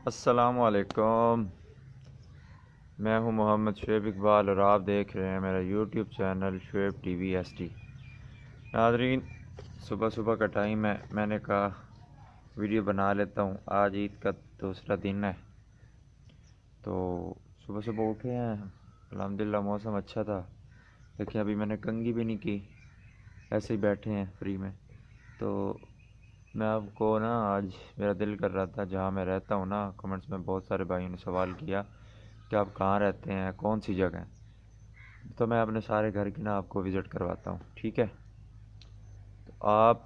अस्सलामुअलैकुम। मैं हूं मोहम्मद शुएब इकबाल और आप देख रहे हैं मेरा YouTube channel Shoaib TV ST. नाज़रीन, सुबह सुबह का टाइम है, मैंने कहा वीडियो बना लेता हूं। आज ईद का दूसरा दिन है, तो सुबह सुबह उठे हैं। अल्हम्दुलिल्लाह मौसम अच्छा था। देखिए, अभी मैंने कंघी भी नहीं की, ऐसे ही बैठे हैं फ्री में। तो मैं आपको ना, आज मेरा दिल कर रहा था, जहाँ मैं रहता हूँ ना, कमेंट्स में बहुत सारे भाइयों ने सवाल किया कि आप कहाँ रहते हैं, कौन सी जगह है। तो मैं अपने सारे घर की ना आपको विज़िट करवाता हूँ, ठीक है। तो आप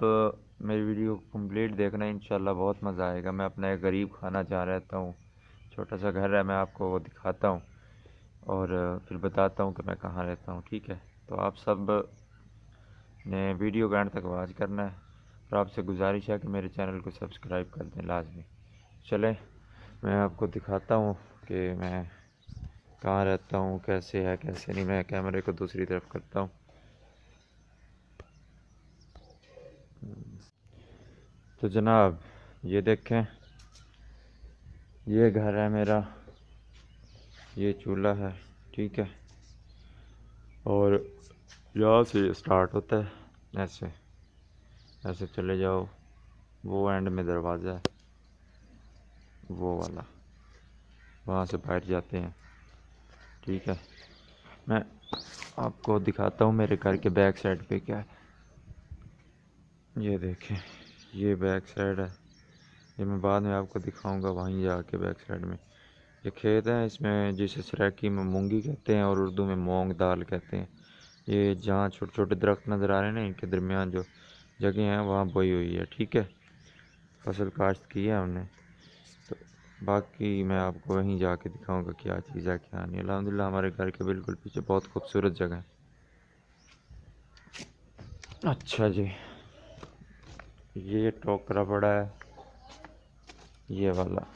मेरी वीडियो कंप्लीट देखना, इंशाल्लाह बहुत मज़ा आएगा। मैं अपना एक गरीब खाना जहाँ रहता हूँ, छोटा सा घर है, मैं आपको वो दिखाता हूँ और फिर बताता हूँ कि मैं कहाँ रहता हूँ, ठीक है। तो आप सब ने वीडियो को एंड तक वॉच करना है और आपसे गुजारिश है कि मेरे चैनल को सब्सक्राइब कर दें लाजमी। चलें, मैं आपको दिखाता हूँ कि मैं कहाँ रहता हूँ, कैसे है कैसे नहीं। मैं कैमरे को दूसरी तरफ करता हूँ। तो जनाब, ये देखें, ये घर है मेरा, ये चूल्हा है, ठीक है। और यहाँ से स्टार्ट होता है, ऐसे ऐसे चले जाओ, वो एंड में दरवाज़ा है, वो वाला, वहाँ से बैठ जाते हैं, ठीक है। मैं आपको दिखाता हूँ मेरे घर के बैक साइड पे क्या है। ये देखें, ये बैक साइड है। ये मैं बाद में आपको दिखाऊंगा वहीं जाके बैक साइड में। ये खेत है, इसमें जिसे सराकी में मूंगी कहते हैं और उर्दू में मूंग दाल कहते हैं। ये जहाँ छोटे छोटे दरख्त नज़र आ रहे हैं ना, इनके दरमियान जो जगह हैं वहाँ बोई हुई है, ठीक है। फसल काश्त की है हमने। तो बाकी मैं आपको वहीं जाके दिखाऊंगा क्या चीज़ है क्या नहीं। अल्हम्दुलिल्लाह हमारे घर के बिल्कुल पीछे बहुत खूबसूरत जगह है। अच्छा जी, ये टोकरा पड़ा है, ये वाला।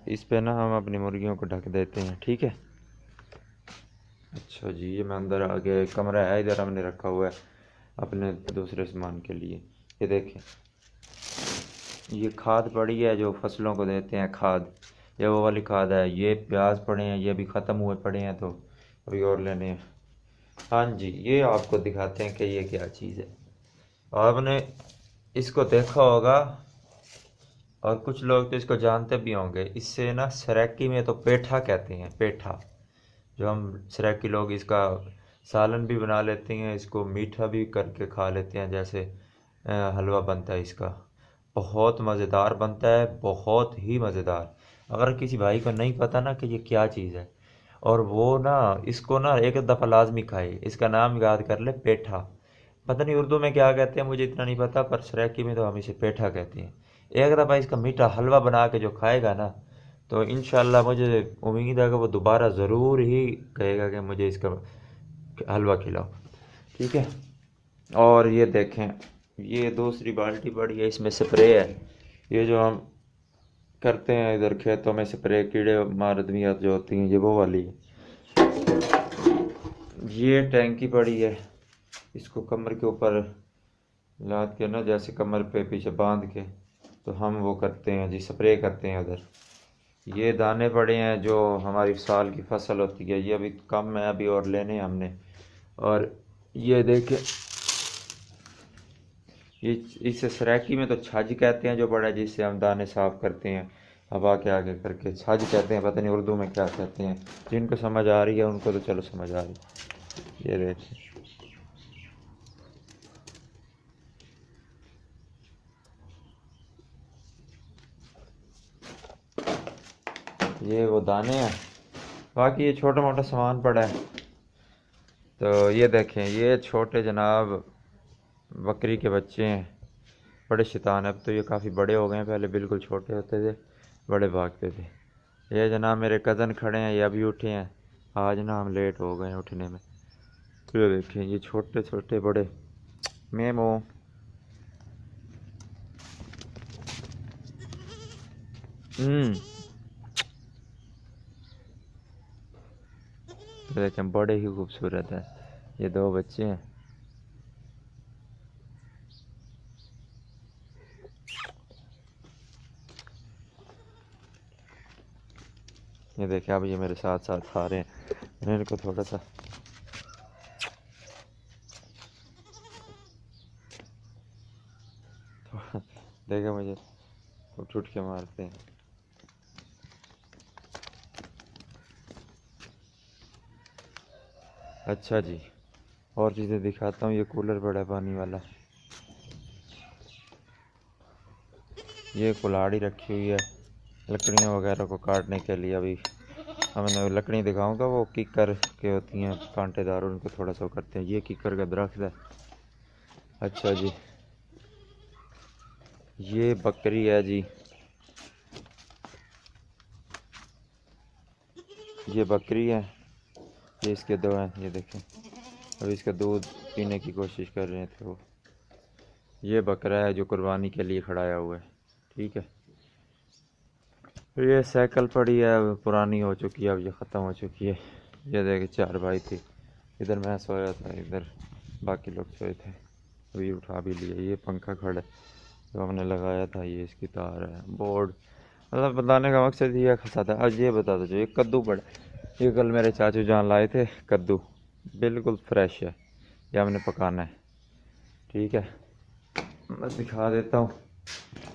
इस पे ना हम अपनी मुर्गियों को ढक देते हैं, ठीक है। अच्छा जी, ये मैं अंदर आ गया। एक कमरा है इधर, हमने रखा हुआ है अपने दूसरे सामान के लिए। ये देखें, ये खाद पड़ी है जो फसलों को देते हैं, खाद। ये वो वाली खाद है। ये प्याज पड़े हैं, ये अभी ख़त्म हुए पड़े हैं, तो अभी और लेने हैं। हाँ जी, ये आपको दिखाते हैं कि ये क्या चीज़ है। आपने इसको देखा होगा और कुछ लोग तो इसको जानते भी होंगे। इससे ना सराकी में तो पेठा कहते हैं, पेठा। जो हम सराकी लोग इसका सालन भी बना लेते हैं, इसको मीठा भी करके खा लेते हैं, जैसे हलवा बनता है इसका। बहुत मज़ेदार बनता है, बहुत ही मज़ेदार। अगर किसी भाई को नहीं पता ना कि ये क्या चीज़ है, और वो ना इसको ना एक दफ़ा लाजमी खाए। इसका नाम याद कर ले, पेठा। पता नहीं उर्दू में क्या कहते हैं, मुझे इतना नहीं पता, पर सराकी में तो हम इसे पेठा कहते हैं। एक दफ़ा इसका मीठा हलवा बना के जो खाएगा ना, तो इंशाल्लाह मुझे उम्मीद है कि वो दोबारा ज़रूर ही कहेगा कि मुझे इसका हलवा खिलाओ, ठीक है। और ये देखें, ये दूसरी बाल्टी पड़ी है, इसमें स्प्रे है। ये जो हम करते हैं इधर खेतों में स्प्रे, कीड़े मार दवियाँ जो होती हैं, ये वो वाली है। ये टैंकी पड़ी है, इसको कमर के ऊपर लाद के ना, जैसे कमर पे पीछे बांध के, तो हम वो करते हैं जी, स्प्रे करते हैं उधर। ये दाने पड़े हैं जो हमारी साल की फसल होती है, ये अभी कम है, अभी और लेने हैं हमने। और ये देखें, ये इसे सराकी में तो छाछ कहते हैं जो बड़ा है, जिससे हम दाने साफ करते हैं हवा के आगे करके, छाछ कहते हैं। पता नहीं उर्दू में क्या कहते हैं। जिनको समझ आ रही है उनको तो चलो समझ आ रही है। ये देखिए, ये वो दाने हैं। बाकी ये छोटा मोटा सामान पड़ा है। तो ये देखें, ये छोटे जनाब बकरी के बच्चे हैं, बड़े शैतान है। अब तो ये काफ़ी बड़े हो गए हैं, पहले बिल्कुल छोटे होते थे, बड़े भागते थे। ये जनाब मेरे कज़न खड़े हैं, ये अभी उठे हैं। आज ना हम लेट हो गए हैं उठने में। तो ये देखें, ये छोटे छोटे बड़े मेमो। हम्म, तो देखें, बड़े ही खूबसूरत है। ये दो बच्चे हैं। ये देखिए अब ये मेरे साथ साथ खा रहे हैं। मैंने इनको थोड़ा सा देखा मुझे उठ उठ के मारते हैं। अच्छा जी, और चीज़ें दिखाता हूँ। ये कूलर पड़ा है पानी वाला, ये कुल्हाड़ी रखी हुई है लकड़ियों वगैरह को काटने के लिए। अभी हमने लकड़ी दिखाऊंगा, वो कीकर के होती हैं कांटेदार, उनको थोड़ा सा करते हैं। ये कीकर का दरख्त है। अच्छा जी, ये बकरी है जी, ये बकरी है, ये इसके दो हैं, ये देखें। अभी इसका दूध पीने की कोशिश कर रहे थे वो। ये बकरा है जो कुर्बानी के लिए खड़ाया हुआ है, ठीक है। ये साइकिल पड़ी है, पुरानी हो चुकी है, अब ये ख़त्म हो चुकी है। ये देखे 4 भाई थे, इधर मैं सोया था, इधर बाकी लोग सोए थे, अभी उठा भी लिया। ये पंखा खड़ा है जो हमने लगाया था, ये इसकी तार है, बोर्ड। मतलब बताने का मकसद ये खसा था। आज ये बता दो, जो ये कद्दू पड़ा, ये कल मेरे चाचू जान लाए थे कद्दू, बिल्कुल फ्रेश है, ये हमने पकाना है, ठीक है। मैं दिखा देता हूँ,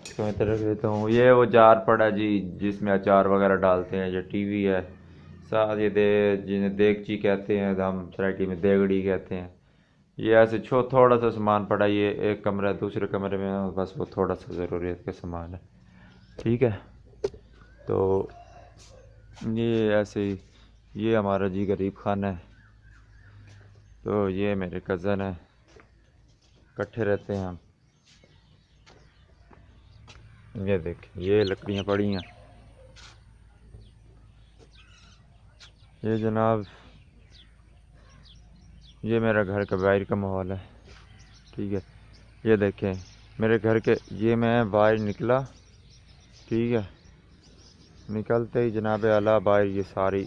इसको मैं तरफ देता हूँ। ये वो जार पड़ा जी जिसमें अचार वगैरह डालते हैं। ये टीवी है साथ, ये जिन्हें देगची कहते हैं, हम सराइटी में देगड़ी कहते हैं। ये ऐसे थोड़ा सा सामान पड़ा। ये एक कमरा है, दूसरे कमरे में बस वो थोड़ा सा ज़रूरियत का सामान है, ठीक है। तो ये ऐसे ही, ये हमारा जी गरीब खाना है। तो ये मेरे कज़न है, इकट्ठे रहते हैं हम। ये देखें, ये लकड़ियाँ पड़ी हैं। ये जनाब, ये मेरा घर का बाहर का माहौल है, ठीक है। ये देखें मेरे घर के, ये मैं बाहर निकला, ठीक है, निकलते ही जनाब आला बाहर ये सारी।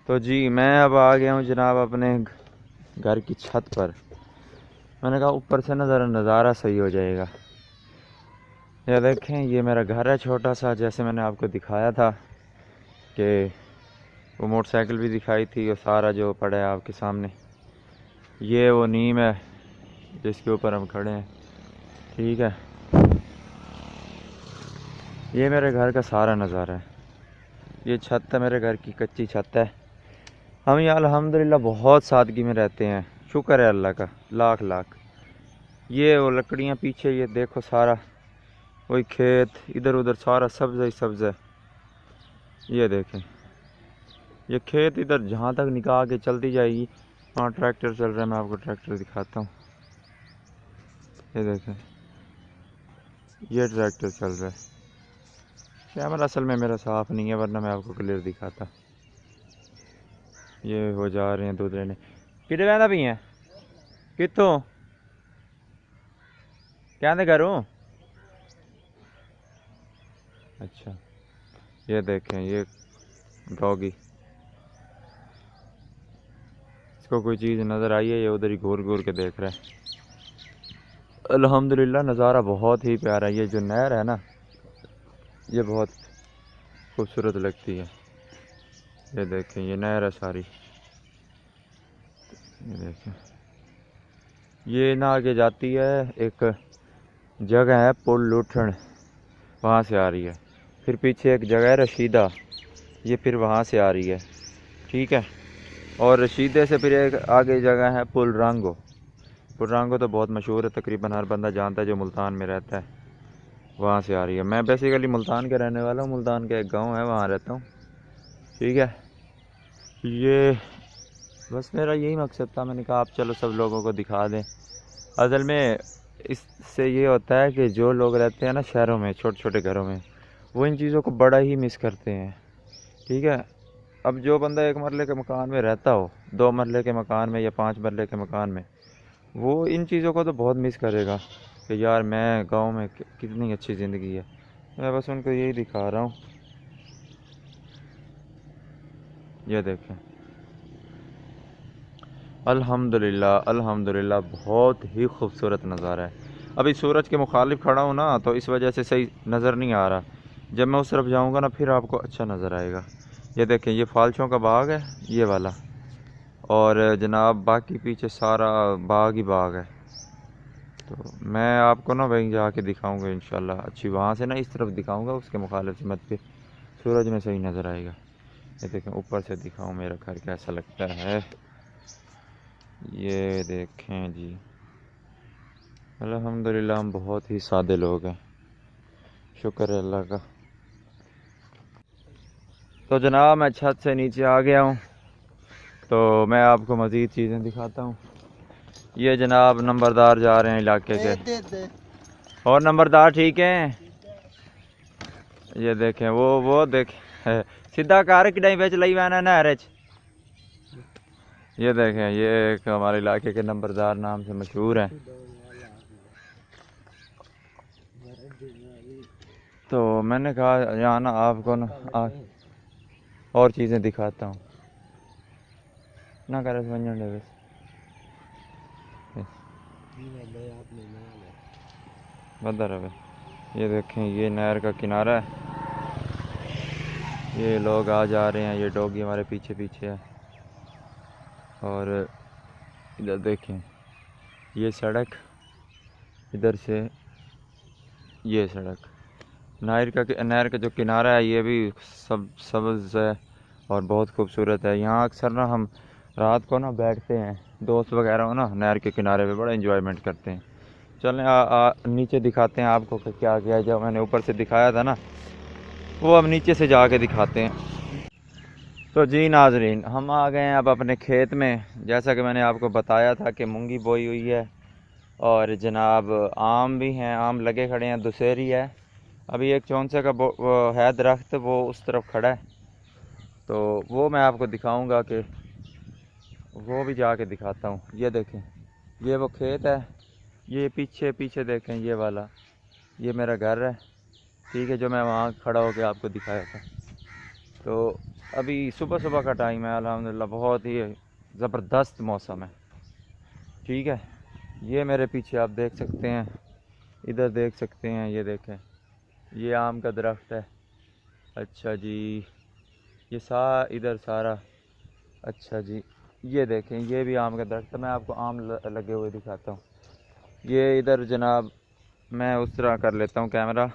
तो जी मैं अब आ गया हूँ जनाब अपने घर की छत पर। मैंने कहा ऊपर से ना ज़रा नज़ारा सही हो जाएगा। ये देखें, ये मेरा घर है छोटा सा, जैसे मैंने आपको दिखाया था कि वो मोटरसाइकिल भी दिखाई थी, और सारा जो पड़ा है आपके सामने, ये वो नीम है जिसके ऊपर हम खड़े हैं, ठीक है। ये मेरे घर का सारा नज़ारा है। ये छत है मेरे घर की, कच्ची छत है। हम यहाँ अल्हम्दुलिल्लाह बहुत सादगी में रहते हैं, शुक्र है अल्लाह का लाख लाख। ये वो लकड़ियाँ पीछे, ये देखो सारा वही खेत, इधर उधर सारा सब्ज़ ही सब्ज़ है। ये देखें, ये खेत इधर जहाँ तक निकाह के चलती जाएगी। वहाँ ट्रैक्टर चल रहा है, मैं आपको ट्रैक्टर दिखाता हूँ। ये देखें, ये ट्रैक्टर चल रहा है। कैमरा असल में मेरा साफ़ नहीं है, वरना मैं आपको क्लियर दिखाता। ये हो जा रहे हैं दूध लेने। कितने बहना भी हैं कितों क्या करूँ। अच्छा, ये देखें, ये डॉगी, इसको कोई चीज़ नज़र आई है, ये उधर ही घूर घूर के देख रहा है। अल्हम्दुलिल्लाह नज़ारा बहुत ही प्यारा है। ये जो नहर है ना, ये बहुत खूबसूरत लगती है। ये देखें, ये नहर है सारी। ये देखें, ये ना आगे जाती है, एक जगह है पुल लुठन, वहाँ से आ रही है। फिर पीछे एक जगह है रशीदा, ये फिर वहाँ से आ रही है, ठीक है। और रशीदे से फिर एक आगे जगह है पुल रांगो। पुल रांगो तो बहुत मशहूर है, तकरीबन हर बंदा जानता है जो मुल्तान में रहता है, वहाँ से आ रही है। मैं बेसिकली मुल्तान का रहने वाला हूँ, मुल्तान का एक गांव है, वहाँ रहता हूँ, ठीक है। ये बस मेरा यही मकसद था, मैंने कहा आप चलो सब लोगों को दिखा दें। असल में इससे ये होता है कि जो लोग रहते हैं ना शहरों में, छोटे छोटे घरों में, वो इन चीज़ों को बड़ा ही मिस करते हैं, ठीक है। अब जो बंदा 1 मरले के मकान में रहता हो, 2 मरले के मकान में या 5 मरले के मकान में, वो इन चीज़ों को तो बहुत मिस करेगा कि यार मैं गांव में कितनी अच्छी ज़िंदगी है। मैं बस उनको यही दिखा रहा हूँ। ये देखें, अल्हम्दुलिल्लाह अल्हम्दुलिल्लाह बहुत ही खूबसूरत नज़ारा है। अभी सूरज के मुखालिफ खड़ा हूँ ना, तो इस वजह से सही नज़र नहीं आ रहा, जब मैं उस तरफ जाऊंगा ना फिर आपको अच्छा नज़र आएगा। ये देखें, ये फालचों का बाग है ये वाला, और जनाब बाकी पीछे सारा बाग ही बाग है। तो मैं आपको ना वहीं जाके दिखाऊंगा इंशाल्लाह, अच्छी वहाँ से ना इस तरफ दिखाऊंगा, उसके मुखालिफ मत पे सूरज में सही नज़र आएगा। ये देखें ऊपर से दिखाऊं मेरा घर कैसा लगता है। ये देखें जी, अल्हम्दुलिल्लाह हम बहुत ही सादे लोग हैं, शुक्र है अल्लाह का। तो जनाब मैं छत से नीचे आ गया हूँ, तो मैं आपको मज़ीद चीज़ें दिखाता हूँ। ये जनाब नंबरदार जा रहे हैं इलाके के, और नंबरदार ठीक हैं। ये देखें वो देखें सीधा कार कि बेच लई वैना नहर च। ये देखें, ये एक हमारे इलाके के नंबरदार नाम से मशहूर हैं। तो मैंने कहा यहाँ ना आपको ना और चीज़ें दिखाता हूँ ना कर बदर है। ये देखें, ये नहर का किनारा है, ये लोग आ जा रहे हैं, ये डॉगी हमारे पीछे पीछे है। और इधर देखें, ये सड़क, इधर से ये सड़क, नहर का जो किनारा है ये भी सब सब्ज़ है और बहुत खूबसूरत है। यहाँ अक्सर ना हम रात को ना बैठते हैं, दोस्त वगैरह हो ना नहर के किनारे पे बड़ा एंजॉयमेंट करते हैं। चलें नीचे दिखाते हैं आपको कि क्या किया, जो मैंने ऊपर से दिखाया था ना वो अब नीचे से जाके दिखाते हैं। तो जी नाजरीन, हम आ गए हैं अब अपने खेत में। जैसा कि मैंने आपको बताया था कि मूंगी बोई हुई है और जनाब आम भी हैं, आम लगे खड़े हैं, दुशहरी है। अभी एक चौंसे का वो है दरख्त, वो उस तरफ खड़ा है, तो वो मैं आपको दिखाऊंगा कि वो भी जाके दिखाता हूँ। ये देखें, ये वो खेत है, ये पीछे पीछे देखें ये वाला, ये मेरा घर है, ठीक है, जो मैं वहाँ खड़ा होकर आपको दिखाया था। तो अभी सुबह सुबह का टाइम है, अल्हम्दुलिल्लाह बहुत ही ज़बरदस्त मौसम है, ठीक है। ये मेरे पीछे आप देख सकते हैं, इधर देख सकते हैं, ये देखें, ये आम का दरख्त है। अच्छा जी, ये इधर सारा, अच्छा जी, ये देखें, ये भी आम का दरख्त है। मैं आपको आम लगे हुए दिखाता हूँ। ये इधर जनाब, मैं उस तरह कर लेता हूँ कैमरा,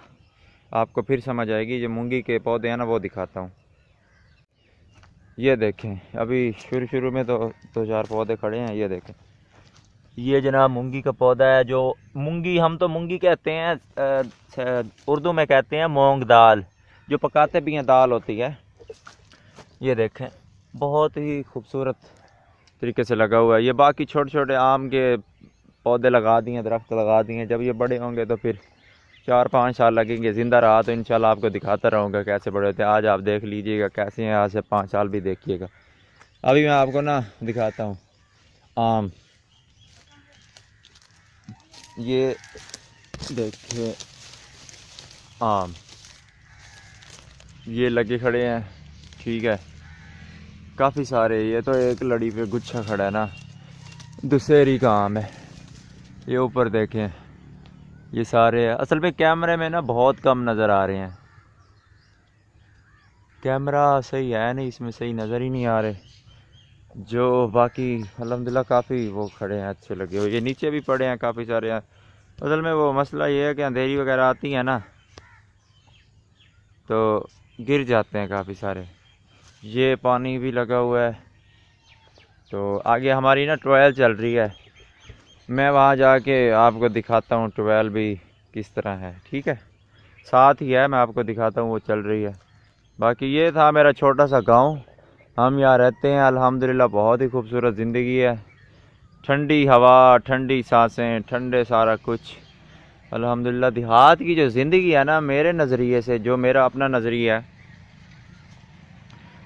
आपको फिर समझ आएगी। जो मूंगी के पौधे हैं ना वो दिखाता हूँ। ये देखें, अभी शुरू शुरू में तो दो चार पौधे खड़े हैं। ये देखें, ये जनाब मूंगी का पौधा है, जो मूंगी, हम तो मूंगी कहते हैं, उर्दू में कहते हैं मूंग दाल, जो पकाते भी हैं दाल होती है। ये देखें, बहुत ही खूबसूरत तरीके से लगा हुआ है। ये बाकी छोटे छोटे आम के पौधे लगा दिए, दरख्त लगा दिए। जब ये बड़े होंगे तो फिर 4-5 साल लगेंगे, ज़िंदा रहा तो इंशाल्लाह आपको दिखाता रहूँगा कैसे बड़े होते हैं। आज आप देख लीजिएगा कैसे हैं, आज से 5 साल भी देखिएगा। अभी मैं आपको ना दिखाता हूँ आम। ये देखिए आम, ये लगे खड़े हैं, ठीक है, काफ़ी सारे। ये तो एक लड़ी पे गुच्छा खड़ा है ना, दुशहरी का आम है। ये ऊपर देखें, ये सारे असल में कैमरे में ना बहुत कम नज़र आ रहे हैं, कैमरा सही है नहीं, इसमें सही नज़र ही नहीं आ रहे। जो बाकी अल्हम्दुलिल्लाह काफ़ी वो खड़े हैं, अच्छे लगे हुए। ये नीचे भी पड़े हैं काफ़ी सारे हैं। असल में वो मसला ये है कि अंधेरी वगैरह आती है ना तो गिर जाते हैं काफ़ी सारे। ये पानी भी लगा हुआ है। तो आगे हमारी ना ट्रायल चल रही है, मैं वहाँ जाके आपको दिखाता हूँ ट्रायल भी किस तरह है, ठीक है, साथ ही है, मैं आपको दिखाता हूँ वो चल रही है। बाकी ये था मेरा छोटा सा गांव, हम यहाँ रहते हैं अल्हम्दुलिल्लाह, बहुत ही खूबसूरत ज़िंदगी है, ठंडी हवा, ठंडी सांसें, ठंडे सारा कुछ अल्हम्दुलिल्लाह। देहात की जो ज़िंदगी है ना, मेरे नज़रिए से, जो मेरा अपना नज़रिया है,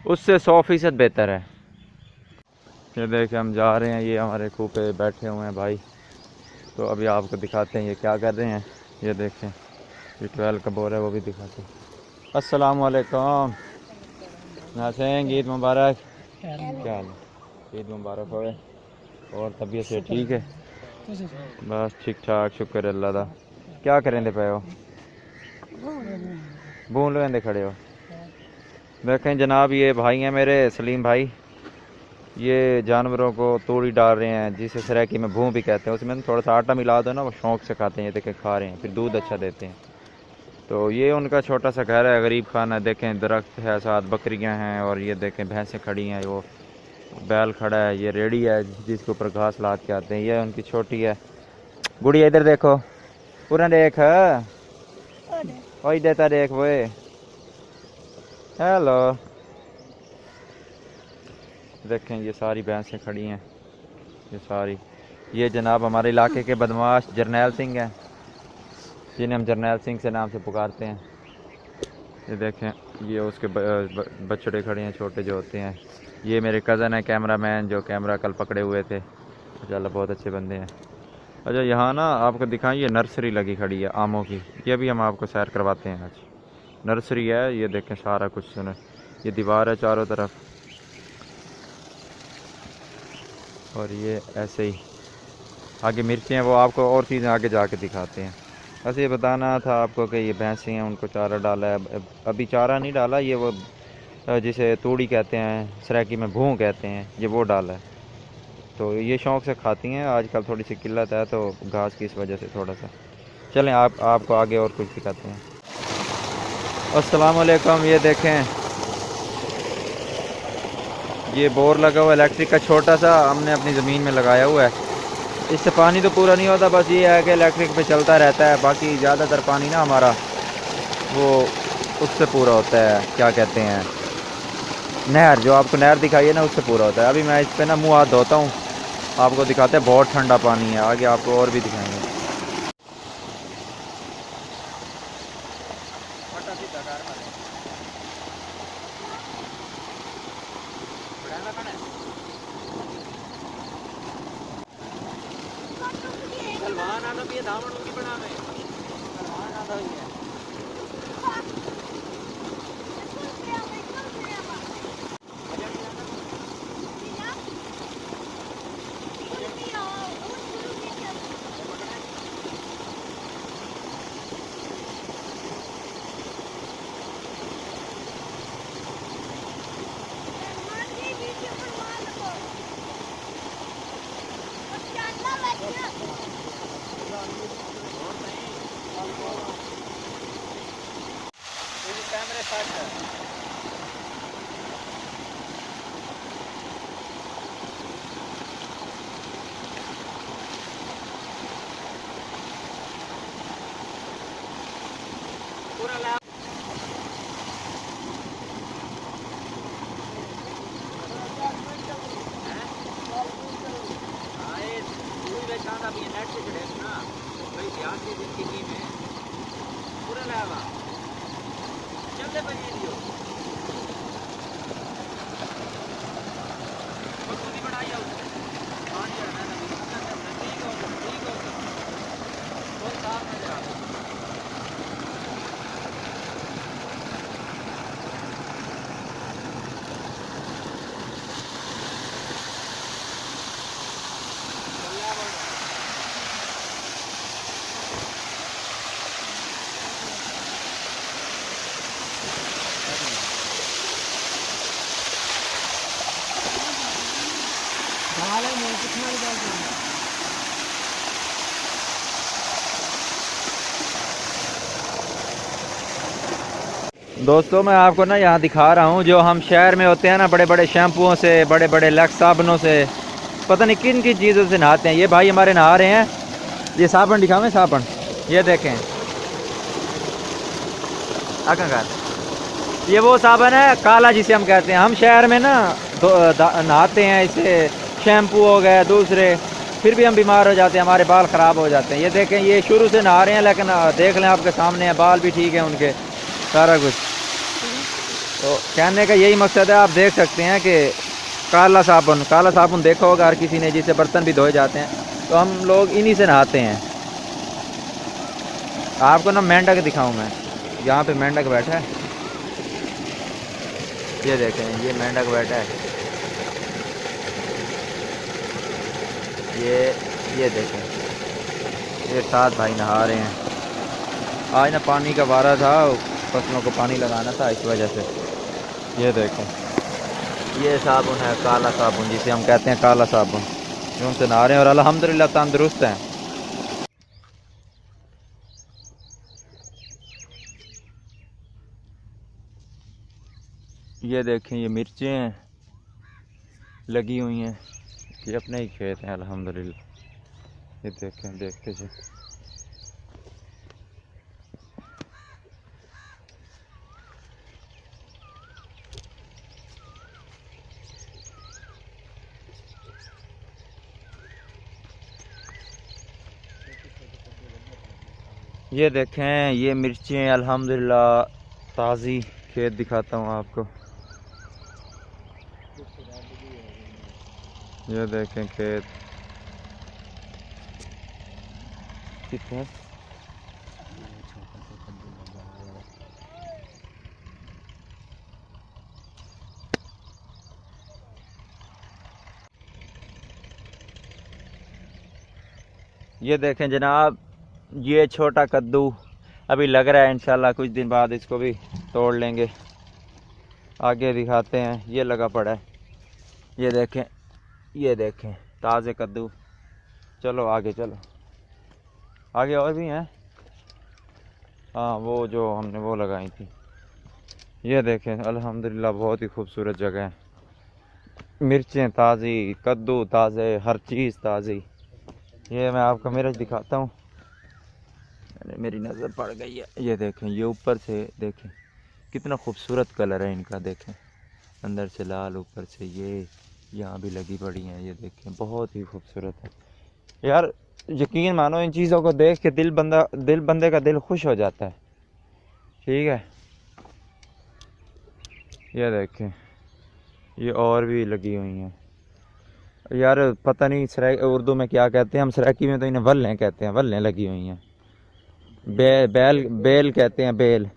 उससे 100% बेहतर है। ये देखें, हम जा रहे हैं, ये हमारे खूह पे बैठे हुए हैं भाई। तो अभी आपको दिखाते हैं ये क्या कर रहे हैं। ये देखें, ये 12 का बोर है, वो भी दिखाते हैं। अस्सलाम वालेकुम, नासें, ईद मुबारक। क्या हाल है? ईद मुबारक हो। और तबीयत से ठीक है? बस ठीक ठाक, शुक्र अल्लाह दा। क्या करें दे पे हो? भून लो अंदर खड़े हो। देखें जनाब, ये भाई हैं मेरे, सलीम भाई। ये जानवरों को तूड़ी डाल रहे हैं, जिसे सराकी में भून भी कहते हैं। उसमें ना थोड़ा सा आटा मिला दो ना, वो शौक से खाते हैं। ये देखें खा रहे हैं, फिर दूध अच्छा देते हैं। तो ये उनका छोटा सा घर है, गरीब खाना। देखें दरख्त है, साथ बकरियां हैं, और ये देखें भैंसें खड़ी हैं। वो बैल खड़ा है, ये रेडी है जिसके ऊपर घास लाद के आते हैं। ये उनकी छोटी है गुड़िया। इधर देखो, पूरा देख। ओए देता देख वो। हेलो। देखें ये सारी भैंसें खड़ी हैं, ये सारी। ये जनाब हमारे इलाके के बदमाश जरनैल सिंह हैं, जिन्हें हम जरनैल सिंह से नाम से पुकारते हैं। ये देखें, ये उसके बछड़े खड़े हैं, छोटे जो होते हैं। ये मेरे कज़न है कैमरा मैन, जो कैमरा कल पकड़े हुए थे। माशाल्लाह बहुत अच्छे बंदे हैं। अच्छा, यहाँ ना आपको दिखाएं, ये नर्सरी लगी खड़ी है आमों की। ये भी हम आपको सैर करवाते हैं आज। नर्सरी है, ये देखें सारा कुछ सुने। ये दीवार है चारों तरफ, और ये ऐसे ही आगे मिर्चें हैं, वो आपको और चीज़ें आगे जाके दिखाते हैं। बस ये बताना था आपको कि ये भैंसें हैं, उनको चारा डाला है। अभी चारा नहीं डाला, ये वो जिसे तूड़ी कहते हैं, सराकी में भूं कहते हैं, ये वो डाला है। तो ये शौक़ से खाती हैं। आजकल थोड़ी सी किल्लत है तो घास की इस वजह से थोड़ा सा। चलें आपको आगे और कुछ दिखाते हैं। अस्सलाम वालेकुम। ये देखें, ये बोर लगा हुआ इलेक्ट्रिक का, छोटा सा, हमने अपनी ज़मीन में लगाया हुआ है। इससे पानी तो पूरा नहीं होता, बस ये है कि इलेक्ट्रिक पे चलता रहता है। बाकी ज़्यादातर पानी ना हमारा वो उससे पूरा होता है, क्या कहते हैं, नहर, जो आपको नहर दिखाई है ना, उससे पूरा होता है। अभी मैं इस पर ना मुँह हाथ धोता हूँ, आपको दिखाते हैं। बहुत ठंडा पानी है, आगे आपको और भी दिखाएंगे। दोस्तों, मैं आपको ना यहाँ दिखा रहा हूँ, जो हम शहर में होते हैं ना, बड़े बड़े शैम्पुओं से, बड़े बड़े लक्स साबुनों से, पता नहीं किन किन चीज़ों से नहाते हैं। ये भाई हमारे नहा रहे हैं। ये साबुन दिखावें, साबुन ये देखें, ये वो साबुन है काला, जिसे हम कहते हैं। हम शहर में ना नहाते हैं इससे, शैम्पू हो गए दूसरे, फिर भी हम बीमार हो जाते हैं, हमारे बाल ख़राब हो जाते हैं। ये देखें, ये शुरू से नहा रहे हैं, लेकिन देख लें आपके सामने है, बाल भी ठीक है उनके, सारा कुछ। तो कहने का यही मकसद है, आप देख सकते हैं कि काला साबुन देखा होगा हर किसी ने, जिससे बर्तन भी धोए जाते हैं। तो हम लोग इन्हीं से नहाते हैं। आपको ना मेंढक दिखाऊं मैं, यहाँ पे मेंढक बैठा है, ये देखें, ये मेंढक बैठा है, ये देखें, ये 7 भाई नहा रहे हैं। आज ना पानी का वारा था, फसलों को पानी लगाना था, इस वजह से। ये देखें, ये साबुन है काला साबुन, जिसे हम कहते हैं काला साबुन, जो उनसे नहा रहे हैं और अल्हम्दुलिल्लाह तंदुरुस्त हैं। ये देखें, ये मिर्चें हैं लगी हुई हैं, ये अपने ही खेत हैं अल्हम्दुलिल्लाह। ये देखें, देखते जी। ये देखें, ये मिर्चें अल्हम्दुलिल्लाह ताज़ी, खेत दिखाता हूँ आपको। ये देखें खेत कितने, ये देखें जनाब, ये छोटा कद्दू अभी लग रहा है, इंशाल्लाह कुछ दिन बाद इसको भी तोड़ लेंगे। आगे दिखाते हैं, ये लगा पड़ा है। ये देखें, ये देखें ताज़े कद्दू। चलो आगे चलो, आगे और भी हैं। हाँ, वो जो हमने वो लगाई थी। ये देखें अल्हम्दुलिल्लाह बहुत ही खूबसूरत जगह है, मिर्चें ताज़ी, कद्दू ताज़े, हर चीज़ ताज़ी। ये मैं आपको मिर्च दिखाता हूँ, मेरी नज़र पड़ गई है। ये देखें, ये ऊपर से देखें कितना खूबसूरत कलर है इनका, देखें अंदर से लाल, ऊपर से ये यहाँ भी लगी पड़ी हैं। ये देखें बहुत ही खूबसूरत है यार, यकीन मानो इन चीज़ों को देख के दिल बंदे का दिल खुश हो जाता है। ठीक है, ये देखें, ये और भी लगी हुई हैं यार, पता नहीं उर्दू में क्या कहते हैं, हम सराकी में तो इन्हें वल्लें कहते हैं, वल्लें लगी हुई हैं। बेल बेल कहते हैं, बेल।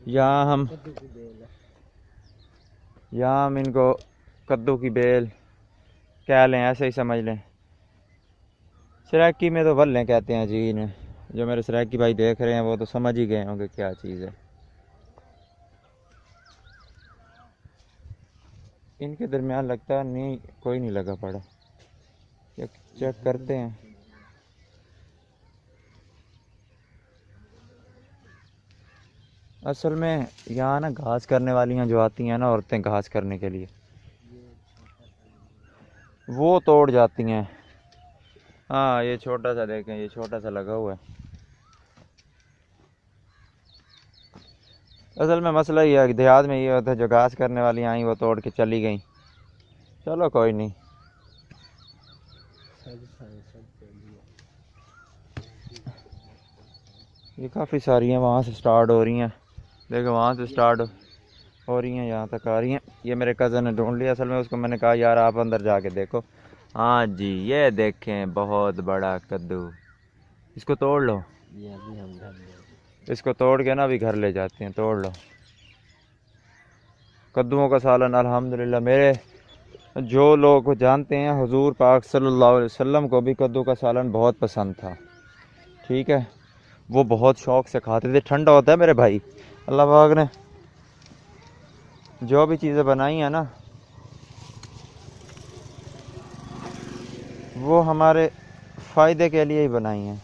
यहाँ हम इनको कद्दू की बेल कह लें, ऐसे ही समझ लें। सराकी में तो वल्लें कहते हैं जी इन्हें। जो मेरे सराकी भाई देख रहे हैं वो तो समझ ही गए होंगे क्या चीज़ है। इनके दरमियान लगता है नहीं, कोई नहीं लगा पड़ा। चेक करते हैं। असल में यहाँ ना घास करने वाली हैं जो आती हैं ना, औरतें घास करने के लिए, वो तोड़ जाती हैं। हाँ, ये छोटा सा देखें, ये छोटा सा लगा हुआ है। असल में मसला ये है कि देहात में ये होता है, जो घास करने वाली आई वो तोड़ के चली गई। चलो कोई नहीं। ये काफ़ी सारी हैं, वहाँ से स्टार्ट हो रही हैं, देखो वहाँ से स्टार्ट हो रही हैं, यहाँ तक आ रही हैं। ये मेरे कज़न ने ढूंढ लिया, असल में उसको मैंने कहा यार आप अंदर जाके देखो। हाँ जी, ये देखें बहुत बड़ा कद्दू, इसको तोड़ लो। इसको तोड़ के ना अभी घर ले जाते हैं, तोड़ लो। कद्दुओं का सालन अल्हम्दुलिल्लाह, मेरे जो लोग जानते हैं हुजूर पाक सल्लल्लाहु अलैहि वसल्लम को भी कद्दू का सालन बहुत पसंद था। ठीक है, वो बहुत शौक से खाते थे, ठंडा होता है मेरे भाई। अल्लाह पाक ने जो भी चीज़ें बनाई हैं ना, वो हमारे फ़ायदे के लिए ही बनाई हैं।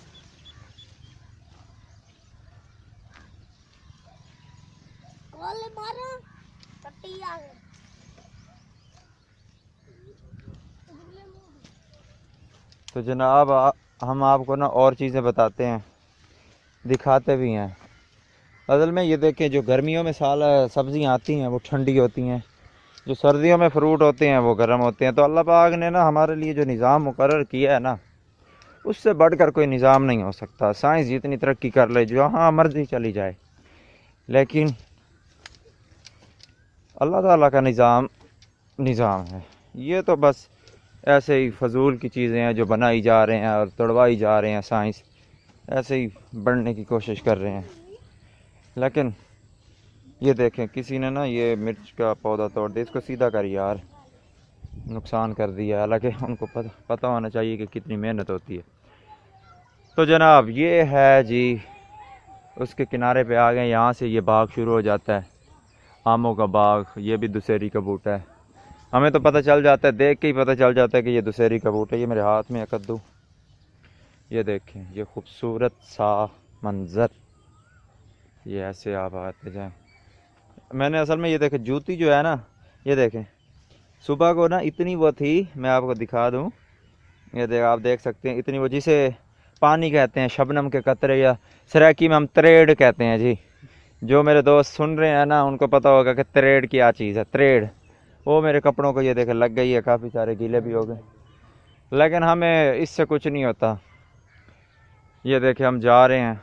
तो जनाब हम आपको ना और चीज़ें बताते हैं, दिखाते भी हैं। असल में ये देखें, जो गर्मियों में सब्ज़ियाँ आती हैं वो ठंडी होती हैं, जो सर्दियों में फ्रूट होते हैं वो गर्म होते हैं। तो अल्लाह पाक ने ना हमारे लिए जो निज़ाम मुकर्रर किया है ना, उससे बढ़कर कोई निज़ाम नहीं हो सकता। साइंस जितनी तरक्की कर ले, जहाँ मर्जी चली जाए, लेकिन अल्लाह ताला का निज़ाम है। ये तो बस ऐसे ही फजूल की चीज़ें हैं जो बनाई जा रहे हैं और तोड़वाई जा रहे हैं, साइंस ऐसे ही बढ़ने की कोशिश कर रहे हैं। लेकिन ये देखें, किसी ने ना ये मिर्च का पौधा तोड़ दिया, इसको सीधा कर यार, नुकसान कर दिया। हालांकि उनको पता होना चाहिए कि कितनी मेहनत होती है। तो जनाब ये है जी उसके किनारे पे आ गए। यहाँ से ये बाग शुरू हो जाता है, आमों का बाग। ये भी दुशहरी का बूटा है। हमें तो पता चल जाता है, देख के ही पता चल जाता है कि ये दुशहरी का बूटा है। ये मेरे हाथ में है कद्दू। ये देखें, ये खूबसूरत सा मंज़र। ये ऐसे आप आते जाएं। मैंने असल में ये देखें, जूती जो है ना, ये देखें सुबह को ना इतनी वो थी, मैं आपको दिखा दूं। ये देख, आप देख सकते हैं इतनी वो, जिसे पानी कहते हैं, शबनम के कतरे, या सराकी में हम त्रेड़ कहते हैं जी। जो मेरे दोस्त सुन रहे हैं ना, उनको पता होगा कि त्रेड़ क्या चीज़ है। त्रेड़ वो मेरे कपड़ों को ये देखे लग गई है, काफ़ी सारे गीले भी हो गए, लेकिन हमें इससे कुछ नहीं होता। ये देखे, हम जा रहे हैं,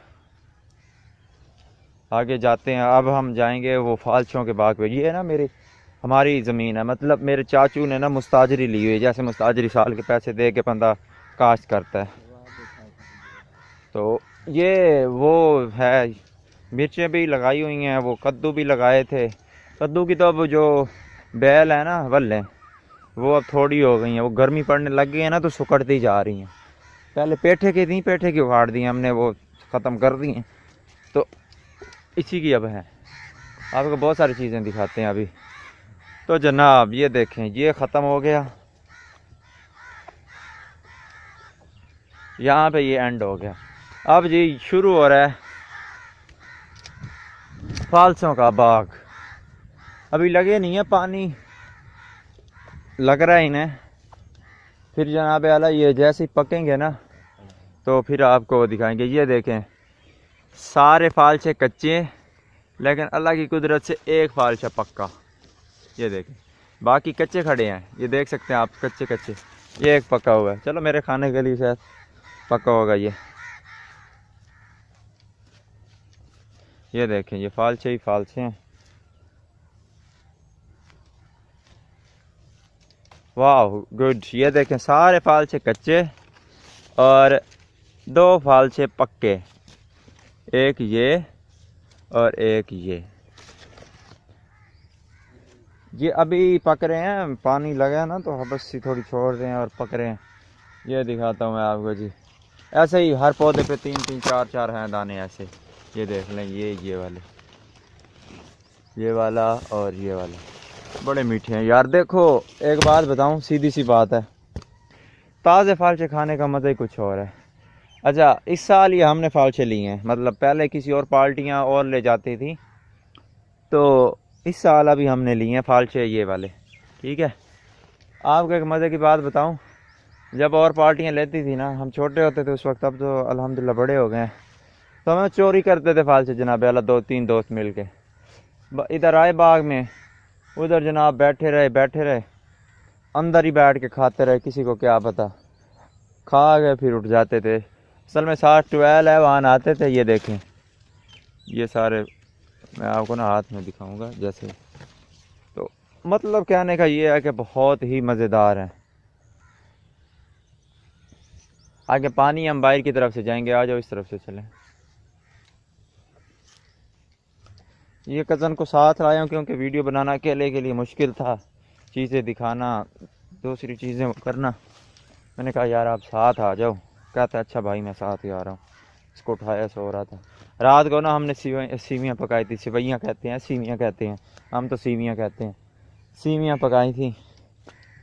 आगे जाते हैं। अब हम जाएंगे वो फालचों के बाग पे। ये है ना मेरी, हमारी ज़मीन है, मतलब मेरे चाचू ने ना मुस्ताजरी ली हुई है। जैसे मुस्ताजरी साल के पैसे दे के बंदा काश्त करता है, तो ये वो है। मिर्चें भी लगाई हुई हैं, वो कद्दू भी लगाए थे। कद्दू की तो अब जो बेल है ना, वल्ले, वो अब थोड़ी हो गई हैं। वो गर्मी पड़ने लग गई है ना, तो सुकड़ती जा रही हैं। पहले पेठे की थी, पेठे की उखाड़ दी हमने, वो ख़त्म कर दी हैं। तो इसी की अब है। आपको बहुत सारी चीज़ें दिखाते हैं अभी। तो जनाब ये देखें, ये ख़त्म हो गया, यहाँ पे ये एंड हो गया। अब जी शुरू हो रहा है फालसों का बाग। अभी लगे नहीं है, पानी लग रहा है इन्हें। फिर जनाब आला ये जैसे ही पकेंगे ना, तो फिर आपको दिखाएंगे। ये देखें, सारे फालसे कच्चे, लेकिन अल्लाह की कुदरत से एक फालसा पक्का। ये देखें, बाकी कच्चे खड़े हैं। ये देख सकते हैं आप, कच्चे कच्चे। ये एक पका हुआ है, चलो मेरे खाने के लिए शायद पक्का होगा ये देखें, ये फालसे ही फालसे हैं। वाह गुड। ये देखें, सारे फालसे कच्चे और 2 फालसे पक्के, एक ये और एक ये अभी पक रहे हैं। पानी लगा है ना, तो हबस थोड़ी छोड़ रहे हैं और पक रहे हैं। ये दिखाता हूँ मैं आपको जी। ऐसे ही हर पौधे पे 3-3 4-4 हैं दाने ऐसे। ये देख लें, ये वाले, ये वाला और ये वाला, बड़े मीठे हैं यार। देखो एक बात बताऊं, सीधी सी बात है, ताज़े फालचे खाने का मज़ा ही कुछ और है। अच्छा, इस साल ये हमने फालचे लिए हैं, मतलब पहले किसी और पार्टियां और ले जाती थी, तो इस साल अभी हमने लिए हैं फालचे ये वाले। ठीक है, आपको एक मज़े की बात बताऊं, जब और पार्टियां लेती थी ना, हम छोटे होते थे उस वक्त, अब तो अल्हम्दुलिल्लाह बड़े हो गए हैं, तो हम चोरी करते थे फालचे जनाब अल्लाह, 2-3 दोस्त मिल के। इधर आए बाग में, उधर जनाब बैठे रहे, अंदर ही बैठ के खाते रहे, किसी को क्या पता, खा गए फिर उठ जाते थे। असल में 7-12 है, वहाँ आते थे। ये देखें, ये सारे मैं आपको ना हाथ में दिखाऊंगा जैसे। तो मतलब कहने का ये है कि बहुत ही मज़ेदार है। आगे पानी हम बाहर की तरफ से जाएंगे, आ जाओ इस तरफ से चलें। ये कज़न को साथ लाया हूँ, क्योंकि वीडियो बनाना अकेले के लिए मुश्किल था, चीज़ें दिखाना, दूसरी चीज़ें करना। मैंने कहा यार आप साथ आ जाओ। कहता अच्छा भाई मैं साथ ही आ रहा हूँ। इसको उठाया, सो रहा था। रात को ना हमने सीवियाँ पकाई थी, सिवैयाँ कहते हैं, सीवियाँ कहते हैं, हम तो सीवियाँ कहते हैं। सीवियाँ पकाई थी,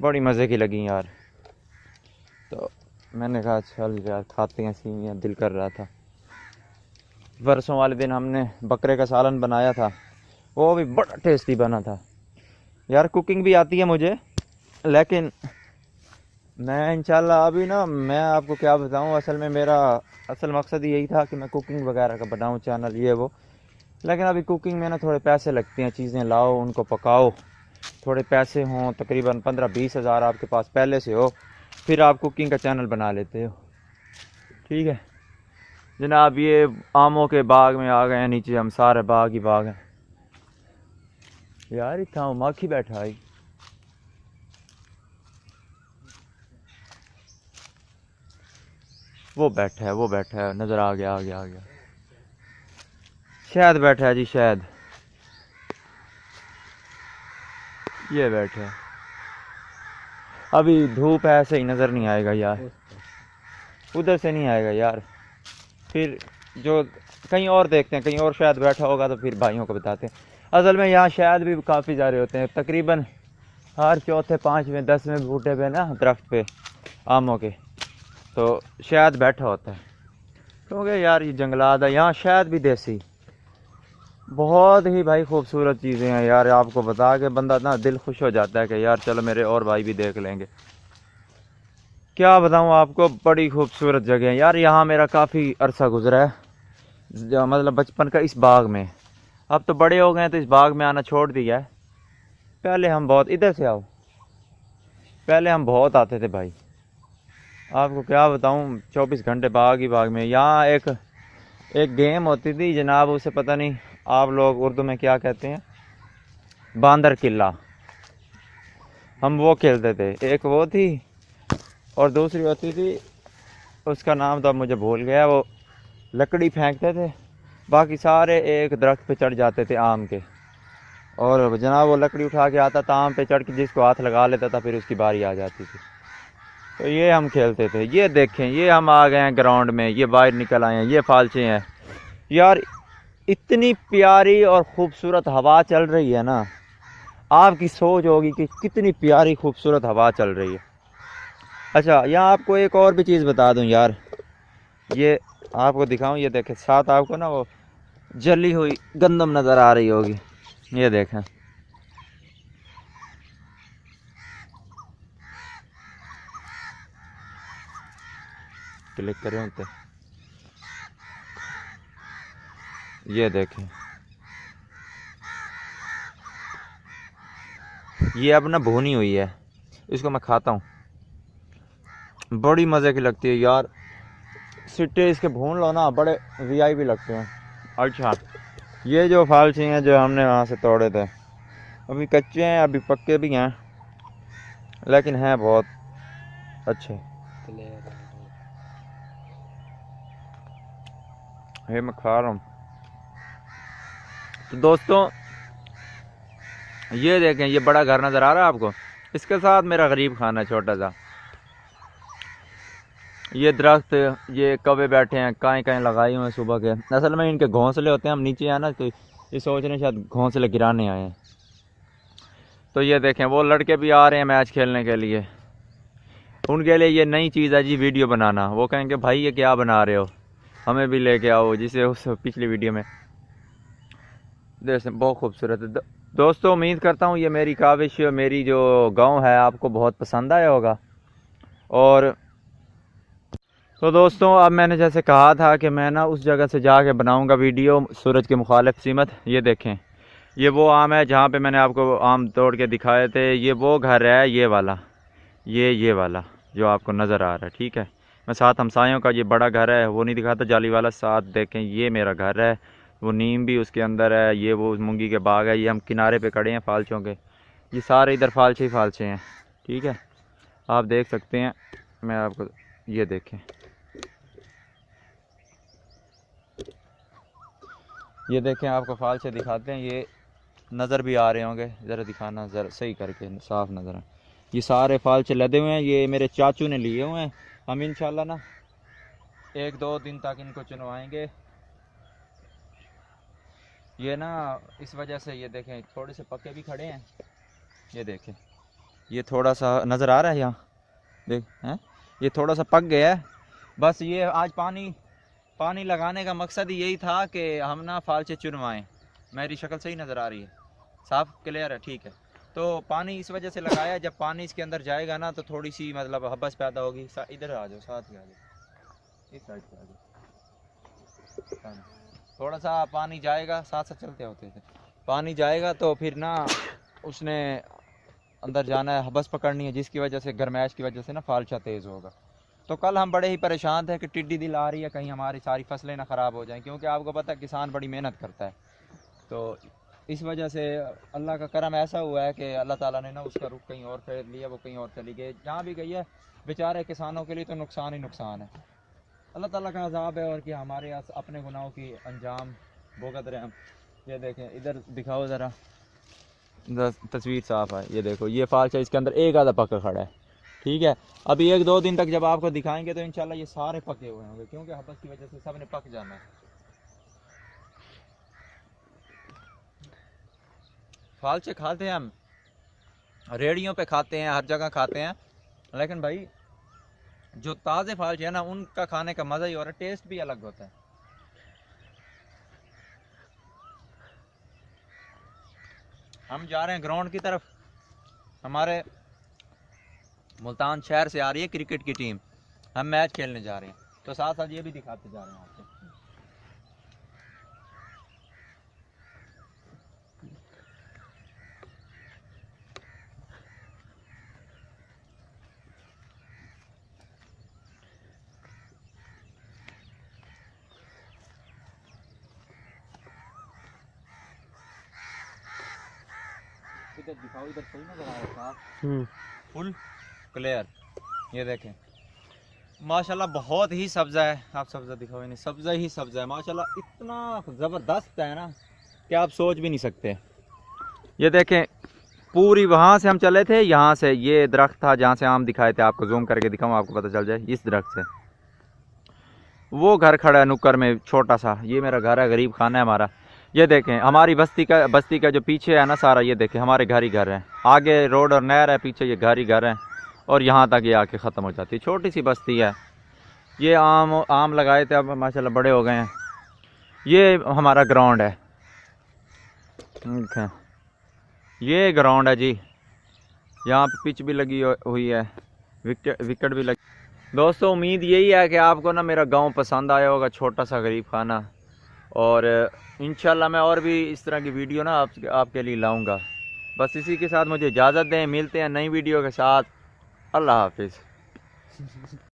बड़ी मज़े की लगी यार। तो मैंने कहा चल यार खाते हैं सीवियाँ, दिल कर रहा था। परसों वाले दिन हमने बकरे का सालन बनाया था, वो भी बड़ा टेस्टी बना था यार। कुकिंग भी आती है मुझे, लेकिन मैं इंशाल्लाह अभी ना, मैं आपको क्या बताऊं, असल में मेरा असल मकसद यही था कि मैं कुकिंग वगैरह का बनाऊं चैनल, ये वो। लेकिन अभी कुकिंग में ना थोड़े पैसे लगते हैं, चीज़ें लाओ उनको पकाओ, थोड़े पैसे हों, तकरीबन 15-20 हज़ार आपके पास पहले से हो, फिर आप कुकिंग का चैनल बना लेते हो। ठीक है जनाब, ये आमों के बाग में आ गए हैं नीचे हम, सारे बाग ही बाग हैं यार। इतना माखी बैठा है, वो बैठा है, नज़र आ गया। शायद बैठा है जी, शायद ये बैठा है। अभी धूप है, ऐसे ही नज़र नहीं आएगा यार, उधर से नहीं आएगा यार। फिर जो कहीं और देखते हैं, कहीं और शायद बैठा होगा तो फिर भाइयों को बताते हैं। असल में यहाँ शायद भी काफ़ी सारे होते हैं, तकरीबन हर चौथे 5वें 10वें बूटे पे ना दरख्त पे आमों के, तो शायद बैठा होता है। क्योंकि यार ये जंगलात है, यहाँ शायद भी देसी। बहुत ही भाई खूबसूरत चीज़ें हैं यार, आपको बता के बंदा ना दिल खुश हो जाता है कि यार चलो मेरे और भाई भी देख लेंगे। क्या बताऊँ आपको, बड़ी खूबसूरत जगह है यार। यहाँ मेरा काफ़ी अरसा गुजरा है, मतलब बचपन का इस बाग में। अब तो बड़े हो गए हैं तो इस बाग में आना छोड़ दिया है। पहले हम बहुत, इधर से आओ, पहले हम बहुत आते थे भाई। आपको क्या बताऊँ, 24 घंटे बाग ही बाग में। यहाँ एक गेम होती थी जनाब, उसे पता नहीं आप लोग उर्दू में क्या कहते हैं, बांदर किला। हम वो खेलते थे, एक वो थी और दूसरी होती थी, उसका नाम तो अब मुझे भूल गया। वो लकड़ी फेंकते थे, बाकी सारे एक दरख्त पे चढ़ जाते थे आम के, और जनाब वो लकड़ी उठा के आता था, आम पे चढ़ के जिसको हाथ लगा लेता था फिर उसकी बारी आ जाती थी। तो ये हम खेलते थे। ये देखें, ये हम आ गए हैं ग्राउंड में, ये बाहर निकल आए हैं, ये फालचे हैं यार। इतनी प्यारी और ख़ूबसूरत हवा चल रही है ना, आपकी सोच होगी कि कितनी प्यारी खूबसूरत हवा चल रही है। अच्छा, यहाँ आपको एक और भी चीज़ बता दूँ यार, ये आपको दिखाऊं, ये देखें साथ आपको ना वो जली हुई गंदम नज़र आ रही होगी, ये देखें। क्लिक करें उन पे, ये देखें, ये अब ना भुनी हुई है, इसको मैं खाता हूँ, बड़ी मज़े की लगती है यार। सिट्टे इसके भून लो ना, बड़े वीआईपी लगते हैं। अच्छा, ये जो फालसी हैं जो हमने वहाँ से तोड़े थे, अभी कच्चे हैं, अभी पक्के भी हैं, लेकिन हैं बहुत अच्छे। ये मैं खा रहा हूँ। तो दोस्तों ये देखें, ये बड़ा घर नज़र आ रहा है आपको, इसके साथ मेरा गरीब खाना छोटा सा। ये दरख्त, ये कौवे बैठे हैं, कहीं कहीं लगाए हुए हैं सुबह के। असल में इनके घोंसले होते हैं, हम नीचे आए ना तो ये सोच रहे हैं शायद घोंसले गिराने आए हैं। तो ये देखें, वो लड़के भी आ रहे हैं मैच खेलने के लिए, उनके लिए ये नई चीज़ है जी वीडियो बनाना। वो कहेंगे भाई ये क्या बना रहे हो, हमें भी लेके आओ, जिसे उस पिछली वीडियो में देखें। बहुत खूबसूरत है दोस्तों। उम्मीद करता हूँ ये मेरी काविश, मेरी जो गाँव है आपको बहुत पसंद आया होगा। और तो दोस्तों अब मैंने जैसे कहा था कि मैं ना उस जगह से जाके बनाऊंगा वीडियो सूरज के मुखालिफ सीमत। ये देखें, ये वो आम है जहाँ पे मैंने आपको आम तोड़ के दिखाए थे। ये वो घर है, ये वाला, ये वाला जो आपको नज़र आ रहा है, ठीक है। मैं साथ हमसायों का ये बड़ा घर है, वो नहीं दिखाता जाली वाला, साथ देखें ये मेरा घर है, वो नीम भी उसके अंदर है, ये वो मूंगी के बाग है। ये हम किनारे पे खड़े हैं फालचों के, ये सारे इधर फालचे ही फालचे हैं, ठीक है, आप देख सकते हैं। मैं आपको ये देखें, ये देखें, आपको फालचे दिखाते हैं, ये नज़र भी आ रहे होंगे, ज़रा दिखाना ज़रा सही करके, साफ नज़र है। ये सारे फालचे लदे हुए हैं, ये मेरे चाचू ने लिए हुए हैं। हम इंशाल्लाह ना 1-2 दिन तक इनको चुनवाएंगे। ये ना इस वजह से, ये देखें थोड़े से पक्के भी खड़े हैं, ये देखें, ये थोड़ा सा नज़र आ रहा है यहाँ, देख हैं, ये थोड़ा सा पक गया है। बस ये आज पानी लगाने का मकसद यही था कि हम ना फालचे चुनवाएं। मेरी शक्ल सही नज़र आ रही है, साफ क्लियर है, ठीक है। तो पानी इस वजह से लगाया, जब पानी इसके अंदर जाएगा ना तो थोड़ी सी मतलब हब्बस पैदा होगी। इधर आ जाओ, साथ में आ जाओ, इस साइड पे आ जाओ। थोड़ा सा पानी जाएगा, साथ साथ चलते होते थे, पानी जाएगा तो फिर ना उसने अंदर जाना है, हब्बस पकड़नी है, जिसकी वजह से गर्मैश की वजह से ना फालचा तेज़ होगा। तो कल हम बड़े ही परेशान थे कि टिड्डी दिल आ रही है, कहीं हमारी सारी फसलें ना ख़राब हो जाएं, क्योंकि आपको पता है किसान बड़ी मेहनत करता है। तो इस वजह से अल्लाह का करम ऐसा हुआ है कि अल्लाह ताला ने ना उसका रुख कहीं और फेर लिया, वो कहीं और चली गई। जहाँ भी गई है बेचारे किसानों के लिए तो नुकसान ही नुकसान है। अल्लाह ताला का अज़ाब है, और कि हमारे अपने गुनाहों की अंजाम भुगत रहे हम। ये देखें, इधर दिखाओ ज़रा, तस्वीर साफ़ है, ये देखो, ये फालचा इसके अंदर एक आधा पक्का खड़ा है, ठीक है। अभी 1-2 दिन तक जब आपको दिखाएंगे तो इंशाल्लाह ये सारे पके हुए होंगे, क्योंकि हब्बस की वजह से सब ने पक जाना है। फालचे खाते हैं हम, रेड़ियों पे खाते हैं, हर जगह खाते हैं, लेकिन भाई जो ताज़े फालचे है ना उनका खाने का मज़ा ही और टेस्ट भी अलग होता है। हम जा रहे हैं ग्राउंड की तरफ, हमारे मुल्तान शहर से आ रही है क्रिकेट की टीम, हम मैच खेलने जा रहे हैं, तो साथ साथ ये भी दिखाते जा रहे हैं आपको। इधर दिखाओ, इधर सही नजर आ रहा है, फुल क्लियर। ये देखें माशाल्लाह बहुत ही सब्जा है, आप सब्जा दिखाओ, नहीं सब्जा ही सब्जा है माशाल्लाह, इतना ज़बरदस्त है ना कि आप सोच भी नहीं सकते। ये देखें पूरी, वहाँ से हम चले थे, यहाँ से ये दरख्त था जहाँ से आम दिखाए थे, आपको जूम करके दिखाऊँ आपको पता चल जाए, इस दरख्त से वो घर खड़ा है नुक्कर में छोटा सा, ये मेरा घर है, गरीब खाना है हमारा। ये देखें हमारी बस्ती का जो पीछे है ना सारा, ये देखें हमारे घर ही घर हैं, आगे रोड और नहर है, पीछे ये घर ही घर है, और यहाँ तक ये आके ख़त्म हो जाती है, छोटी सी बस्ती है। ये आम लगाए थे, अब माशाल्लाह बड़े हो गए हैं। ये हमारा ग्राउंड है, ये ग्राउंड है जी, यहाँ पे पिच भी लगी हुई है, विकेट भी लगी। दोस्तों उम्मीद यही है कि आपको ना मेरा गांव पसंद आया होगा, छोटा सा गरीब खाना, और इंशाल्लाह मैं और भी इस तरह की वीडियो ना आपके लिए लाऊंगा। बस इसी के साथ मुझे इजाज़त दें, मिलते हैं नई वीडियो के साथ। अल्लाह हाफिज़।